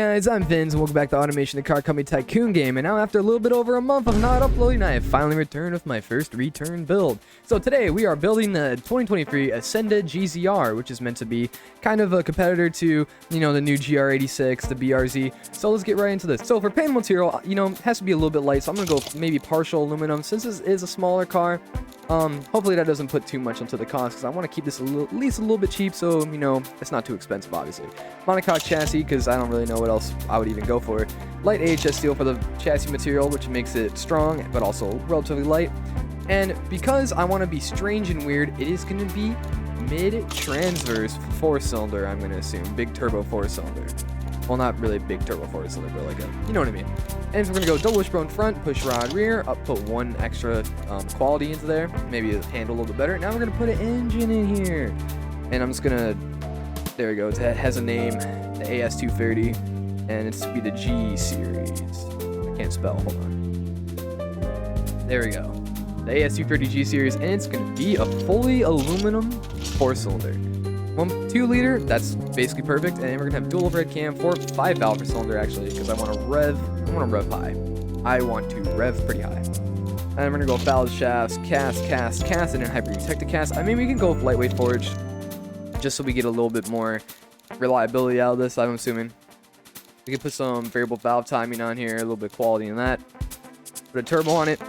Guys, I'm VENZ and welcome back to Automation the Car Company Tycoon game, and now after a little bit over a month of not uploading, I have finally returned with my first return build. So today we are building the 2023 Ascenda GZR, which is meant to be kind of a competitor to, the new GR86, the BRZ. So let's get right into this. So for panel material, it has to be a little bit light, so I'm going to go maybe partial aluminum since this is a smaller car. Hopefully that doesn't put too much into the cost because I want to keep this at least a little bit cheap, so it's not too expensive, obviously. Monocoque chassis because I don't really know what else I would even go for. Light AHS steel for the chassis material, which makes it strong but also relatively light. And because I want to be strange and weird, it is going to be mid-transverse 4-cylinder, I'm going to assume. Big turbo 4-cylinder. Well, not really big turbo 4-cylinder, but like a, you know what I mean. And so we're going to go double wishbone front, push rod rear, put one extra quality into there, maybe handle a little bit better. Now we're going to put an engine in here. And I'm just going to, there we go, it has a name, the AS230, and it's to be the G series. I can't spell, hold on. There we go. The AS230 G series, and it's going to be a fully aluminum 4-cylinder. 2 liter, that's basically perfect, and we're gonna have dual overhead cam, 5 valve per cylinder actually, because I want to rev high. I want to rev pretty high. And we're gonna go valve shafts, cast, and then hyper protected cast. I mean, we can go with lightweight forged, just so we get a little bit more reliability out of this. I'm assuming we can put some variable valve timing on here, a little bit of quality in that. Put a turbo on it,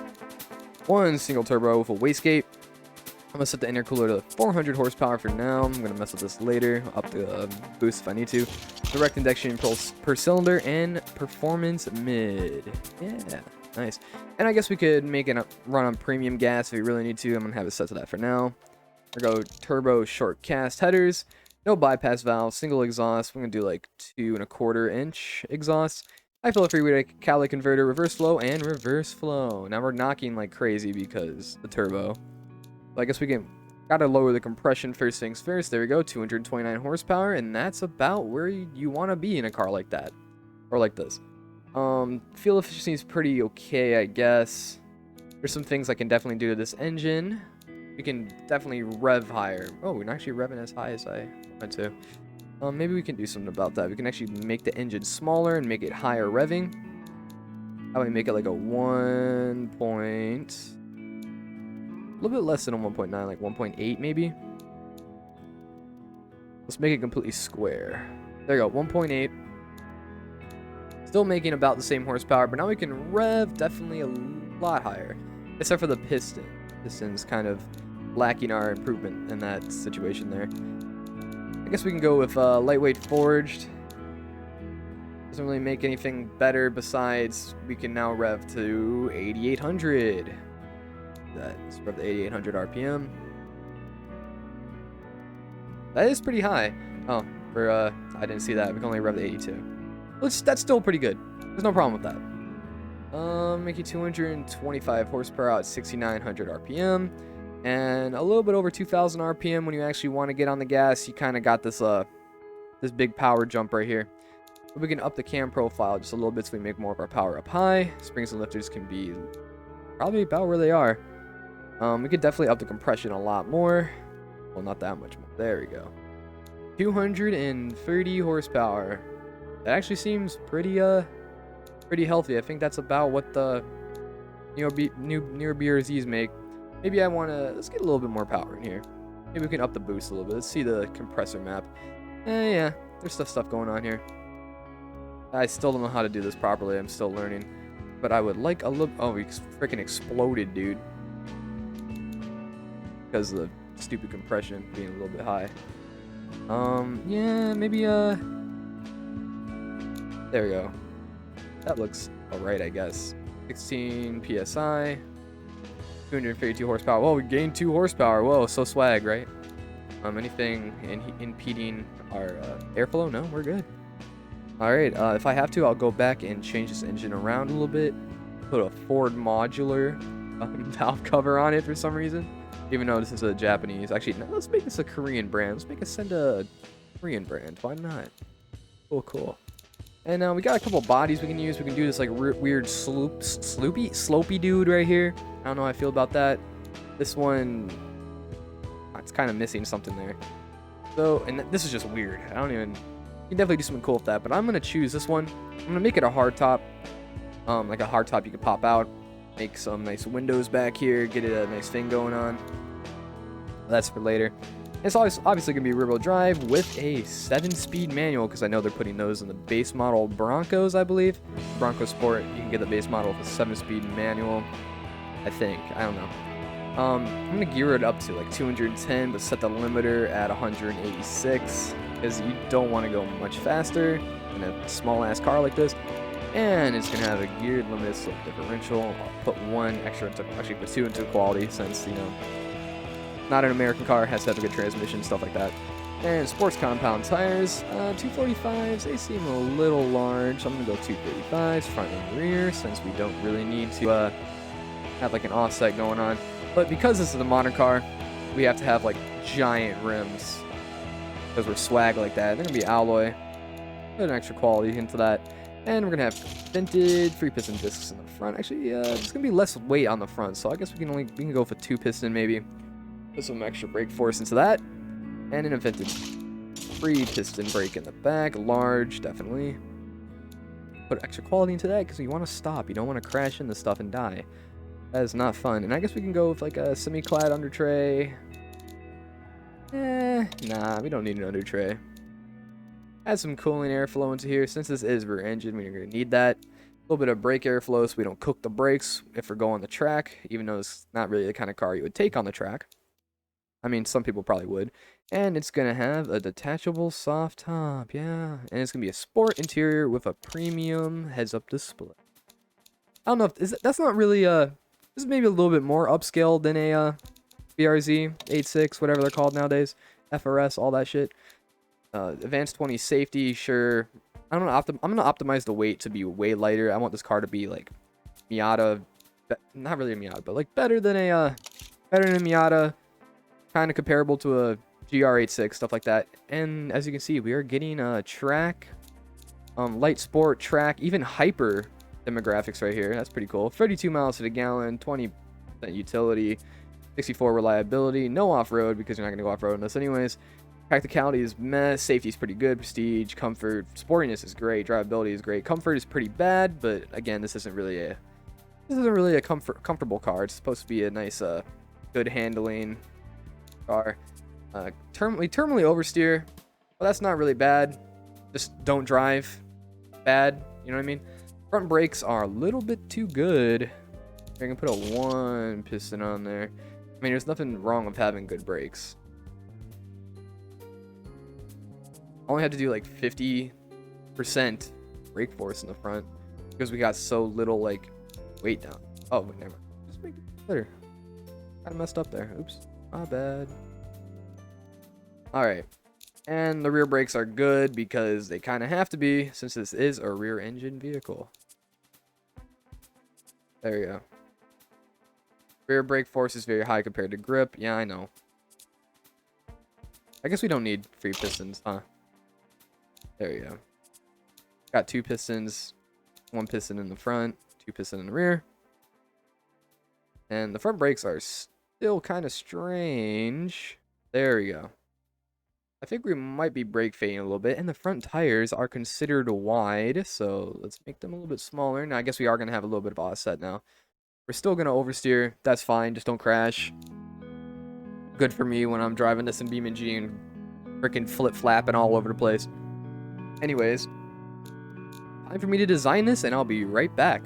one single turbo with a wastegate. I'm going to set the intercooler to 400 horsepower for now. I'm going to mess with this later, up the boost if I need to. Direct induction per cylinder and performance mid. Yeah, nice. And I guess we could make it run on premium gas if we really need to. I'm going to have it set to that for now. We're going to go turbo short cast headers. No bypass valve, single exhaust. We're going to do like 2¼ inch exhaust. High flow freeway catalytic converter, reverse flow, and reverse flow. Now we're knocking like crazy because the turbo. I guess we gotta lower the compression first things first. There we go, 229 horsepower, and that's about where you want to be in a car like that, or like this. Fuel efficiency is pretty okay, I guess. There's some things I can definitely do to this engine. We can definitely rev higher. Oh, we're not actually revving as high as I wanted to. Maybe we can do something about that. We can actually make the engine smaller and make it higher revving. How about we make it like a 1. A little bit less than a 1.9, like 1.8 maybe. Let's make it completely square. There you go, 1.8. Still making about the same horsepower, but now we can rev definitely a lot higher. Except for the piston. Piston's kind of lacking our improvement in that situation there. I guess we can go with lightweight forged. Doesn't really make anything better besides we can now rev to 8,800. Let's rev the 8,800 RPM. That is pretty high. Oh, I didn't see that. We can only rev the 82. That's still pretty good. There's no problem with that. Make you 225 horsepower at 6,900 RPM, and a little bit over 2,000 RPM. When you actually want to get on the gas, you kind of got this this big power jump right here. But we can up the cam profile just a little bit so we make more of our power up high. Springs and lifters can be probably about where they are. We could definitely up the compression a lot more. Well, not that much more. There we go. 230 horsepower. That actually seems pretty healthy. I think that's about what the newer BRZs make. Maybe let's get a little bit more power in here. Maybe we can up the boost a little bit. Let's see the compressor map. Yeah, there's stuff going on here. I still don't know how to do this properly. I'm still learning. But I would like a little... Oh, we freaking exploded, dude. Because of the stupid compression being a little bit high. Yeah, maybe, there we go. That looks alright, I guess. 16 PSI. 232 horsepower. Whoa, we gained 2 horsepower. Whoa, so swag, right? Anything impeding our airflow? No, we're good. Alright, if I have to, I'll go back and change this engine around a little bit. Put a Ford modular valve cover on it for some reason. Even though this is a Japanese. Actually, no, let's make this a Korean brand. Let's make Ascenda a Korean brand. Why not? Cool. And we got a couple bodies we can use. We can do this like weird slopey dude right here. I don't know how I feel about that. This one, it's kind of missing something there. So, and this is just weird. I don't even... can definitely do something cool with that. But I'm gonna choose this one. I'm gonna make it a hard top, like a hard top you could pop out, make some nice windows back here, get it a nice thing going on. That's for later. It's obviously going to be rear-wheel drive with a 7-speed manual, because I know they're putting those in the base model Broncos, I believe. Bronco Sport, you can get the base model with a 7-speed manual, I think. I don't know. I'm going to gear it up to like 210, but set the limiter at 186, because you don't want to go much faster in a small-ass car like this. And it's going to have a geared limited slip differential. I'll put one extra into, actually put two into quality, since, you know, not an American car, has to have a good transmission, stuff like that. And sports compound tires, 245s, they seem a little large, so I'm going to go 235s, front and rear, since we don't really need to have like an offset going on. But because this is a modern car, we have to have like giant rims, because we're swag like that. They're going to be alloy, put an extra quality into that. And we're going to have vented 3-piston discs in the front. Actually, it's going to be less weight on the front, so I guess we can go for 2-piston maybe. Put some extra brake force into that. And an invented 3-piston brake in the back. Large, definitely. Put extra quality into that because you want to stop. You don't want to crash into stuff and die. That is not fun. And I guess we can go with like a semi-clad under tray. Nah, we don't need an under tray. Add some cooling airflow into here. Since this is rear engine, we're going to need that. A little bit of brake airflow so we don't cook the brakes if we're going on the track, even though it's not really the kind of car you would take on the track. I mean, some people probably would. And it's going to have a detachable soft top, yeah. And it's going to be a sport interior with a premium heads-up display. I don't know if that's not really this is maybe a little bit more upscale than a BRZ 86, whatever they're called nowadays, FRS, all that shit. Advanced 20 safety, sure. I'm gonna optimize the weight to be way lighter. I want this car to be like Miata, not really a Miata, but like better than a Miata. Kind of comparable to a GR86, stuff like that. And as you can see, we are getting a track, light sport, track, even hyper demographics right here. That's pretty cool. 32 miles to the gallon, 20% utility, 64 reliability, no off-road because you're not going to go off-road on this anyways. Practicality is meh, safety is pretty good, prestige, comfort, sportiness is great, drivability is great. Comfort is pretty bad, but again, this isn't really a comfortable car. It's supposed to be a nice, good handling car. Terminally oversteer. Well, that's not really bad. Just don't drive bad. You know what I mean? Front brakes are a little bit too good. I can put a 1-piston on there. I mean, there's nothing wrong with having good brakes. Only had to do like 50% brake force in the front because we got so little like weight down. Oh, wait, never mind. Just make it better. Kind of messed up there. Oops. My bad. Alright. And the rear brakes are good because they kind of have to be since this is a rear engine vehicle. There you go. Rear brake force is very high compared to grip. Yeah, I know. I guess we don't need 3 pistons, huh? There you go. Got 2 pistons. 1 piston in the front. 2 piston in the rear. And the front brakes are still kind of strange. There we go. I think we might be brake fading a little bit. And the front tires are considered wide. So let's make them a little bit smaller. Now, I guess we are going to have a little bit of offset now. We're still going to oversteer. That's fine. Just don't crash. Good for me when I'm driving this in BeamNG and freaking flip-flapping all over the place. Anyways, time for me to design this, and I'll be right back.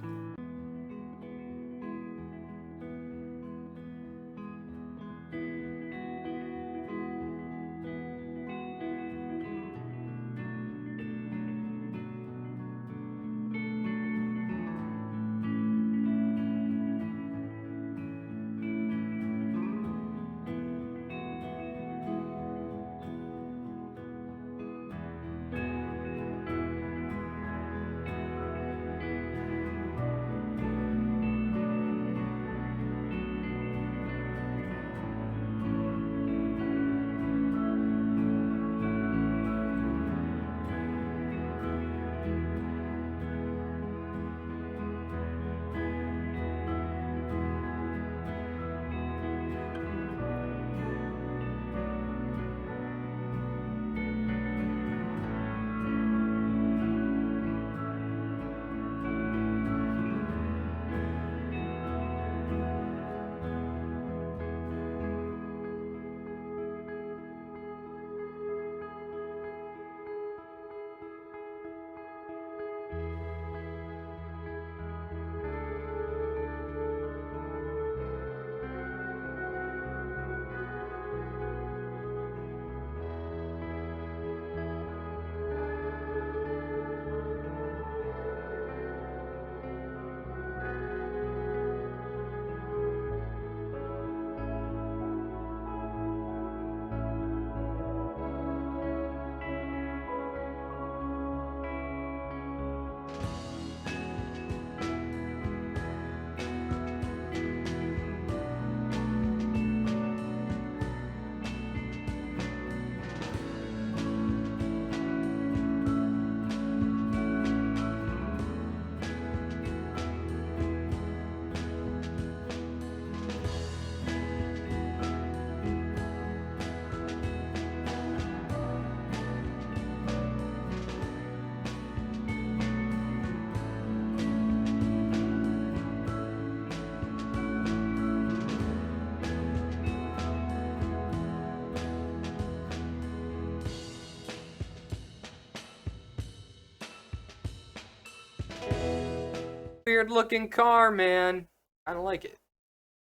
weird looking car, man. I don't like it.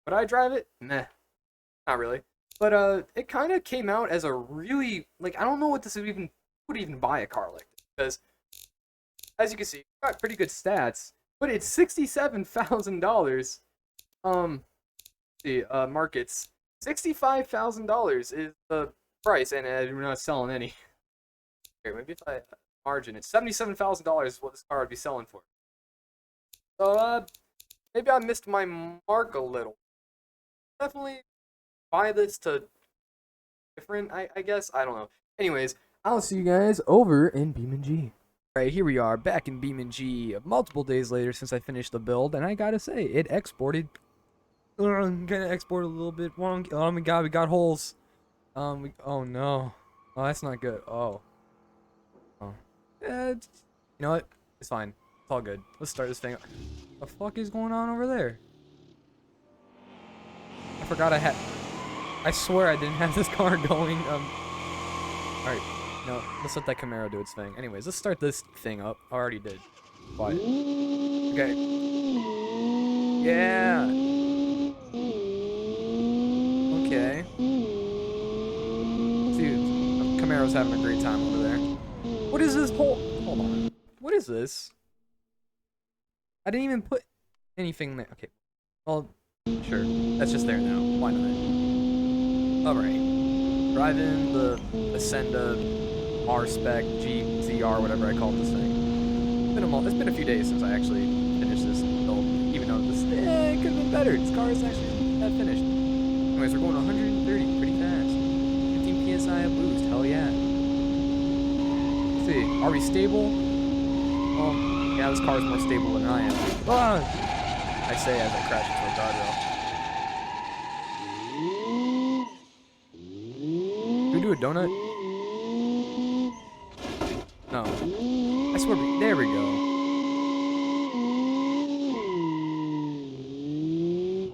Would I drive it? Meh. Not really. But it kind of came out as a really, like, I don't know what this would even buy a car like this, because as you can see, it's got pretty good stats, but it's $67,000. Markets. $65,000 is the price, and we're not selling any. Here, maybe if I margin it, $77,000 is what this car would be selling for. So, maybe I missed my mark a little. Definitely buy this to different, I guess. I don't know. Anyways, I'll see you guys over in BeamNG. Alright, here we are, back in BeamNG multiple days later since I finished the build, and I gotta say, it exported. Kind of exported a little bit wrong. Oh my god, we got holes. Oh no. Oh, that's not good. Oh. You know what? It's fine. It's all good. Let's start this thing. What the fuck is going on over there? I forgot I swear I didn't have this car going. Alright. No, let's let that Camaro do its thing. Anyways, let's start this thing up. I already did. Why? Okay. Yeah. Okay. See, Camaro's having a great time over there. What is this hole? Hold on. What is this? I didn't even put anything there. Okay. Well, sure. That's just there now. Why not? Alright. Driving the Ascenda R-Spec GZR, whatever I call this thing. It's been a few days since I actually finished this build. Even though this it could have been better. This car is actually not finished. Anyways, we're going 130 pretty fast. 15 PSI of boost. Hell yeah. Let's see. Are we stable? Well, yeah, this car is more stable than I am. Ah! I say as I crash into a guardrail. Can we do a donut? No. I swear, there we go.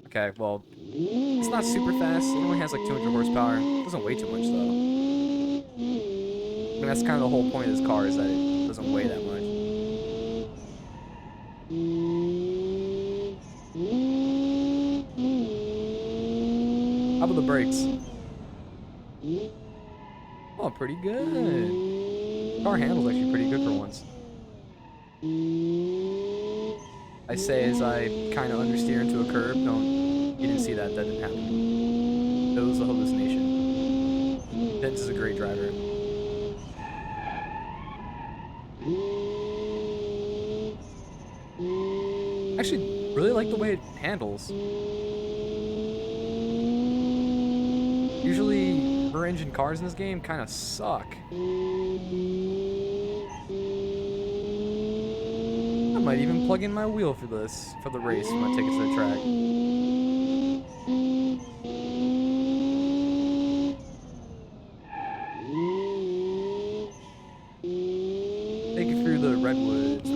Okay, well, it's not super fast. It only has like 200 horsepower. It doesn't weigh too much, though. I mean, that's kind of the whole point of this car, is that it doesn't weigh that much. How about the brakes? Oh, pretty good. Car handles actually pretty good for once. I say as I kind of understeer into a curb. You didn't see that. That didn't happen. It was a hallucination. VENZ is a great driver. Actually, really like the way it handles. Usually, rear-engine cars in this game kind of suck. I might even plug in my wheel for this, for the race when I take it to the track. Take it through the redwoods.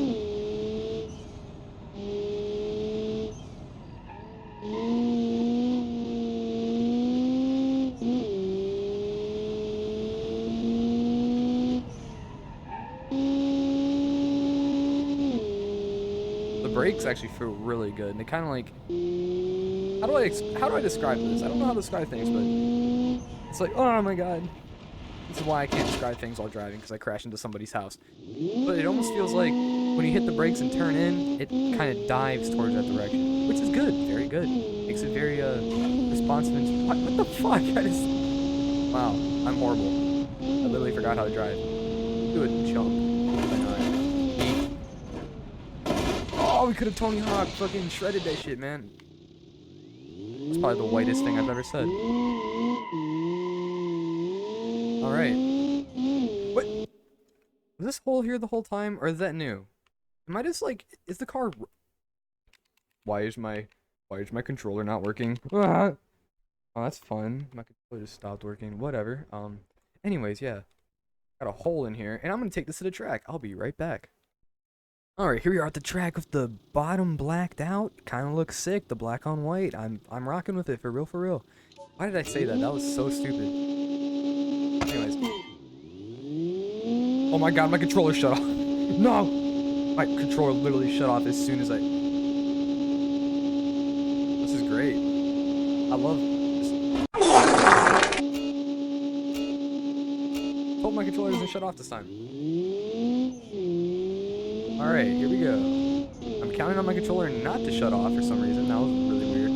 The brakes actually feel really good, and they kind of like, how do I describe this? I don't know how to describe things, but it's like, oh my god. This is why I can't describe things while driving, because I crash into somebody's house. But it almost feels like when you hit the brakes and turn in, it kind of dives towards that direction, which is good, very good. Makes it very responsive. And what the fuck? Wow, I'm horrible. I literally forgot how to drive. Do a jump. Oh, we could have Tony Hawk fucking shredded that shit, man. That's probably the whitest thing I've ever said. Alright. What? Was this hole here the whole time, or is that new? Am I just like, is the car... Why is my controller not working? Ah! Oh, that's fun. My controller just stopped working. Whatever. Anyways, yeah. Got a hole in here, and I'm gonna take this to the track. I'll be right back. Alright, here we are at the track with the bottom blacked out. Kinda looks sick, the black on white. I'm rocking with it, for real, for real. Why did I say that? That was so stupid. Anyways. Oh my god, my controller shut off. No! My controller literally shut off as soon as I... great. I love this. Hope my controller doesn't shut off this time. Alright, here we go. I'm counting on my controller not to shut off for some reason. That was really weird.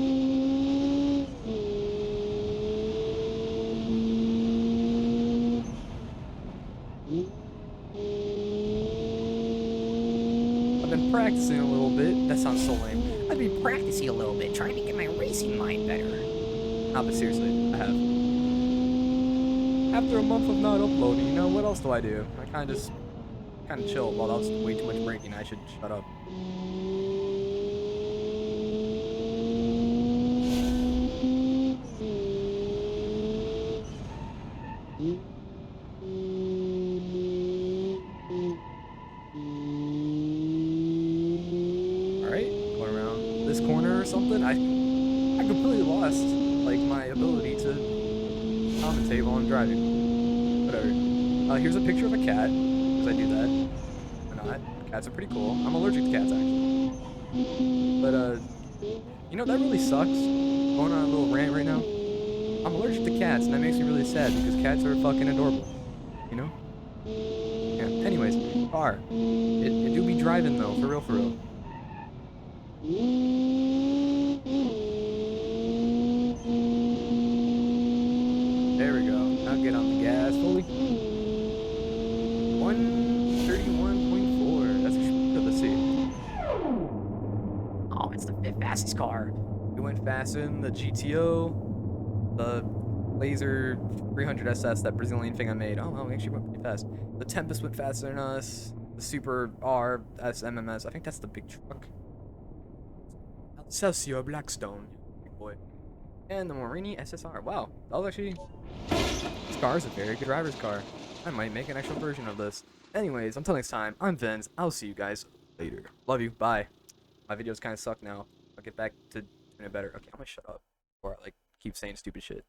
I've been practicing a little bit. That sounds so lame. I've been practicing a little bit, trying to get my racing mind better. No, but seriously, I have. After a month of not uploading, you know, what else do I do? I kind of chill. Well, that was way too much breaking. I should shut up. Alright, going around this corner or something. I completely lost, like, my ability to commentate while I'm driving. Whatever. Here's a picture of a cat, because I do that. Or not. Cats are pretty cool. I'm allergic to cats, actually. But, you know, that really sucks. Going on a little rant right now. I'm allergic to cats, and that makes me really sad, because cats are fucking adorable. You know? Yeah, anyways, car. It do be driving, though, for real, for real. There we go. Now get on the gas fully. 131.4. That's actually good to see. Oh, it's the fifth fastest car. We went faster than the GTO, the Laser 300 SS, that Brazilian thing I made. Oh, well, we actually went pretty fast. The Tempest went faster than us. The Super R SMMS. I think that's the big truck. Celsius Blackstone. Big boy. And the Morini SSR. Wow, that was actually... This car is a very good driver's car. I might make an actual version of this. Anyways, until next time, I'm VENZ. I'll see you guys later. Love you. Bye. My videos kind of suck now. I'll get back to doing it better. Okay, I'm gonna shut up. Or, like, keep saying stupid shit.